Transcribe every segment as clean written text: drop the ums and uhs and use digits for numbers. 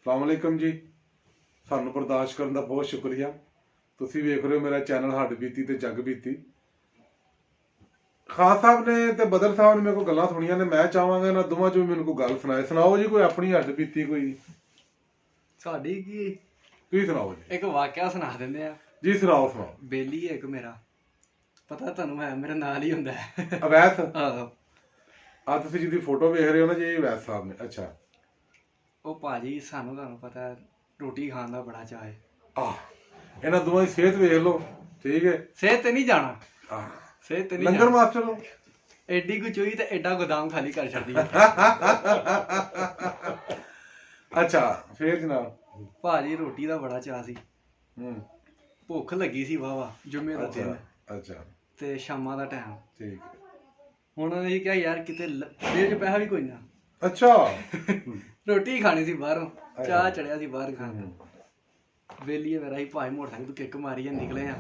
ਸਲਾਮੁਅਲੈਕਮ ਜੀ। ਸਾਨੂੰ ਬਰਦਾਸ਼ਤ ਕਰਨ ਦਾ ਬਹੁਤ ਸ਼ੁਕਰੀਆ। ਤੁਸੀਂ ਵੇਖ ਰਹੇ ਹੋ ਮੇਰਾ ਚੈਨਲ ਹੱਡ ਬੀਤੀ ਤੇ ਜੱਗ ਬੀਤੀ। ਖਾਨ ਸਾਹਿਬ ਨੇ ਤੇ ਬਦਰ ਸਾਹਿਬ ਨੇ ਮੇਰੇ ਕੋਲ ਗੱਲਾਂ ਸੁਣੀਆਂ ਨੇ। ਮੈਂ ਚਾਹਾਂਗਾ ਇਹਨਾਂ ਦੋਵਾਂ ਚੋਂ ਮੈਨੂੰ ਕੋਈ ਗੱਲ ਸੁਣਾਏ। ਸੁਣਾਓ ਜੀ ਕੋਈ ਆਪਣੀ ਹੱਡ ਬੀਤੀ ਕੋਈ। ਸਾਡੀ ਕੀ ਤੁਸੀਂ ਸੁਣਾਓ ਜੀ। ਇੱਕ ਵਾਕਿਆ ਸੁਣਾ ਦਿੰਦੇ ਆ ਜੀ ਸੁਣਾਓ ਸੁਣਾਓ। ਬੇਲੀ ਹੈ ਇੱਕ ਮੇਰਾ, ਪਤਾ ਤੁਹਾਨੂੰ ਹੈ ਮੇਰੇ ਨਾਲ ਹੀ ਹੁੰਦਾ ਹੈ। ਅਵੈਸ ਆਹੋ, ਆ ਤੁਸੀਂ ਜਿਹਦੀ ਫੋਟੋ ਵੇਖ ਰਹੇ ਹੋ ਨਾ ਜੀ, ਇਹ ਅਵੈਸ ਸਾਹਿਬ ਨੇ। ਅੱਛਾ। ਉਹ ਭਾਜੀ ਤੁਹਾਨੂੰ ਪਤਾ ਹੈ, ਰੋਟੀ ਖਾਣ ਦਾ ਬੜਾ ਚਾਅ ਹੈ। ਆਹ ਇਹਨਾਂ ਦੋਵਾਂ ਦੀ ਸਿਹਤ ਵੇਖ ਲਓ। ਠੀਕ ਹੈ। ਸਿਹਤ ਤੇ ਨਹੀਂ ਜਾਣਾ, ਆਹ ਸਿਹਤ ਤੇ ਨਹੀਂ ਲੰਗਰ ਜਾਣਾ। ਮਾਸਟਰ ਨੂੰ ਐਡੀ ਕੁ ਚੋਈ ਤੇ ਐਡਾ ਗੋਦਾਮ ਖਾਲੀ ਕਰ ਛੱਡਦੀ ਹੈ। ਅੱਛਾ ਫੇਰ ਜਨਾਬ। ਭਾਜੀ ਰੋਟੀ ਦਾ ਬੜਾ ਚਾਅ ਸੀ। ਹੂੰ। ਭੁੱਖ ਲੱਗੀ ਸੀ ਵਾਵਾ, ਜੁਮੇ ਦਾ ਦਿਨ ਅੱਛਾ ਤੇ ਸ਼ਾਮਾਂ ਦਾ ਟਾਈਮ। ਠੀਕ ਹੈ। ਹੁਣ ਅਸੀਂ ਕਿਹਾ ਯਾਰ ਕਿਤੇ ਜੇਬ 'ਚ ਪੈਸਾ ਵੀ ਕੋਈ ਨਾ, ਅੱਛਾ। ਰੋਟੀ ਖਾਣੀ ਸੀ ਬਾਹਰੋਂ, ਚਾਹ ਚੜਿਆ ਸੀ ਬਾਹਰ ਖਾਣ ਦਾ। ਵੇਲੀਏ ਮੇਰਾ ਹੀ ਭਾਈ ਮੋਟਰਸਾਈਕਲ ਤੋਂ ਕਿੱਕ ਮਾਰੀ ਨਿਕਲੇ ਆ।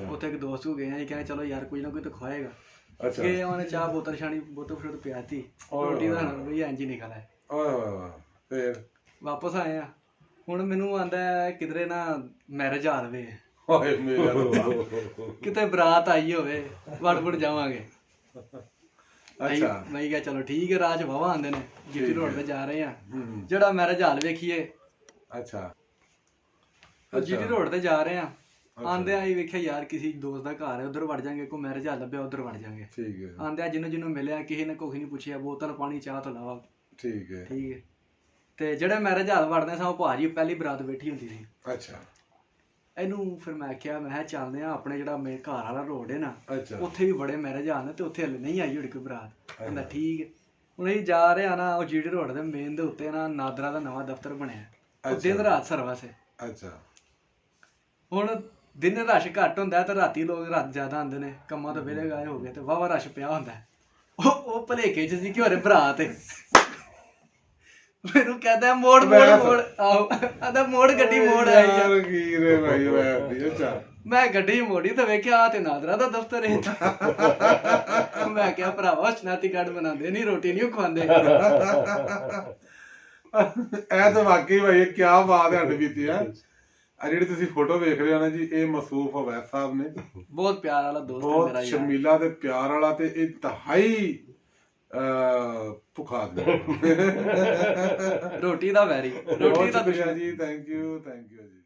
ਉੱਥੇ ਇੱਕ ਦੋਸਤ ਨੂੰ ਗਏ ਆ, ਕਹਿੰਦੇ ਚਲੋ ਯਾਰ ਕੋਈ ਨਾ ਕੋਈ ਤਾਂ ਖਵਾਏਗਾ। ਅੱਛਾ। ਕਿ ਉਹਨੇ ਚਾਹ ਬੋਤਲ ਛਾਣੀ, ਬੋਤਲ ਫਿਰ ਪਿਆਤੀ, ਰੋਟੀ ਦਾ ਵੀ ਇੰਜ ਹੀ ਨਿਕਲ ਆਇਆ। ਓਏ ਫੇਰ ਵਾਪਸ ਆਏ ਆ। ਹੁਣ ਮੈਨੂੰ ਆਂਦਾ ਕਿਧਰੇ ਨਾ ਮੈਰਿਜ ਆ ਲਵੇ, ਓਏ ਮੇਰਾ ਰੱਬਾ। ਕਿਤੇ ਬਰਾਤ ਆਈ ਹੋਵੇ, ਵੜ ਜਾਵਾਂਗੇ। ਅੱਛਾ। ਮੈਂ ਕਿਹਾ ਚਲੋ ਠੀਕ ਹੈ, ਰਾਜ ਵਾਵਾ ਆਂਦੇ ਨੇ, ਜੀਟੀ ਰੋਡ ਤੇ ਜਾ ਰਹੇ ਆ, ਜਿਹੜਾ ਮੈਰਿਜ ਹਾਲ ਵੇਖੀਏ। ਅੱਛਾ। ਜੀਟੀ ਰੋਡ ਤੇ ਜਾ ਰਹੇ ਆ, ਆਂਦੇ ਆਈ ਵੇਖਿਆ ਯਾਰ ਕਿਸੇ ਦੋਸਤ ਦਾ ਘਰ ਹੈ, ਉਧਰ ਵੜ ਜਾਾਂਗੇ। ਕੋਈ ਮੈਰਿਜ ਹਾਲ ਲੱਭਿਆ ਉਧਰ ਵੜ ਜਾਾਂਗੇ। ਠੀਕ ਹੈ। ਆਂਦੇ ਜਿਹਨੂੰ ਮਿਲਿਆ ਕਿਸੇ ਨੇ ਕੁਝ ਨਹੀਂ ਪੁੱਛਿਆ, ਬੋਤਲ ਪਾਣੀ ਚਾਹ ਤੋਂ ਇਲਾਵਾ। ਠੀਕ ਹੈ। ਠੀਕ ਹੈ। ਤੇ ਜਿਹੜੇ ਮੈਰਿਜ ਹਾਲ ਵੜਦੇ ਸਾਂ, ਉਹ ਭਾਜੀ ਪਹਿਲੀ ਬਰਾਤ ਬੈਠੀ ਹੁੰਦੀ ਸੀ। ਅੱਛਾ। ਇਹਨੂੰ ਫਿਰ ਮੈਂ ਕਿਹਾ ਚੱਲਦੇ ਆ ਆਪਣੇ ਜਿਹੜਾ ਮੇਰੇ ਘਰ ਵਾਲਾ ਰੋਡ ਹੈ ਨਾ, ਅੱਛਾ। ਉੱਥੇ ਵੀ ਬੜੇ ਮੈਰਿਜ ਹਾਲ ਨੇ ਤੇ ਉੱਥੇ ਹਲੇ ਨਹੀਂ ਆਈ ਹੋੜੀ ਕੋਈ ਬਰਾਤ। ਕਹਿੰਦਾ ਠੀਕ ਹੈ। ਹੁਣ ਅਸੀਂ ਜਾ ਰਹੇ ਆ ਨਾ, ਉਹ ਜੀਟੀ ਰੋਡ ਦੇ ਮੇਨ ਦੇ ਉੱਤੇ ਨਾ ਨਾਦਰਾ ਦਾ ਨਵਾਂ ਦਫ਼ਤਰ ਬਣਿਆ, ਉਹ ਦਿਨ ਰਾਤ ਸਰਵਿਸ ਹੈ। ਅੱਛਾ। ਹੁਣ ਦਿਨ ਰਸ਼ ਘੱਟ ਹੁੰਦਾ ਤੇ ਰਾਤੀ ਲੋਕ ਰਾਤ ਜ਼ਿਆਦਾ ਆਉਂਦੇ ਨੇ, ਕੰਮਾਂ ਤੋਂ ਵਿਹਲੇ ਗਏ ਹੋ ਗਏ ਤੇ ਵਾਹਵਾ ਰਸ਼ ਪਿਆ ਹੁੰਦਾ। ਉਹ ਭਲੇਖੇ ਚ ਸੀ ਕਿ ਹੋਰੇ ਬਰਾਤ ਹੈ। ਮੈਨੂੰ ਕਹਿੰਦਾ ਮੋੜ ਆਹੋ, ਆਂਦਾ ਮੋੜ ਗੱਡੀ ਮੋੜ ਆਈ ਆ। ਕੀ ਰੇ ਭਾਈ ਓਏ। ਅੱਛਾ। ਮੈਂ ਗੱਡੀ ਮੋੜੀ ਤੇ ਵੇਖਿਆ ਆ ਤੇ ਨਾਦਰਾ ਦਾ ਦਫ਼ਤਰ ਹੈ। ਮੈਂ ਕਿਹਾ ਭਰਾਵਾ ਸ਼ਨਾਤੀ ਕਾਰਡ ਬਣਾਉਂਦੇ ਨਹੀਂ, ਰੋਟੀ ਨਹੀਂ ਖਵਾਉਂਦੇ। ਇਹ ਤਾਂ ਵਾਕਈ ਭਾਈ ਕੀ ਬਾਤ ਹੈ ਹੱਡ ਬੀਤੀ ਹੈ। ਆ ਜਿਹੜੀ ਤੁਸੀਂ ਫੋਟੋ ਵੇਖ ਰਹੇ ਹੋ ਨਾ ਜੀ, ਇਹ ਮਸੂਫ ਅਵੈਸ ਸਾਹਿਬ ਨੇ। ਬਹੁਤ ਪਿਆਰ ਵਾਲਾ ਦੋਸਤ ਹੈ ਮੇਰਾ। ਬਹੁਤ ਸ਼ਰਮੀਲਾ ਤੇ ਪਿਆਰ ਵਾਲਾ ਤੇ ਇੰਤਹਾਈ ਭੁੱਖਾ ਆਦਮੀ। ਰੋਟੀ ਦਾ ਵੈਰੀ, ਰੋਟੀ ਦਾ ਜੀ। ਥੈਂਕ ਯੂ ਜੀ।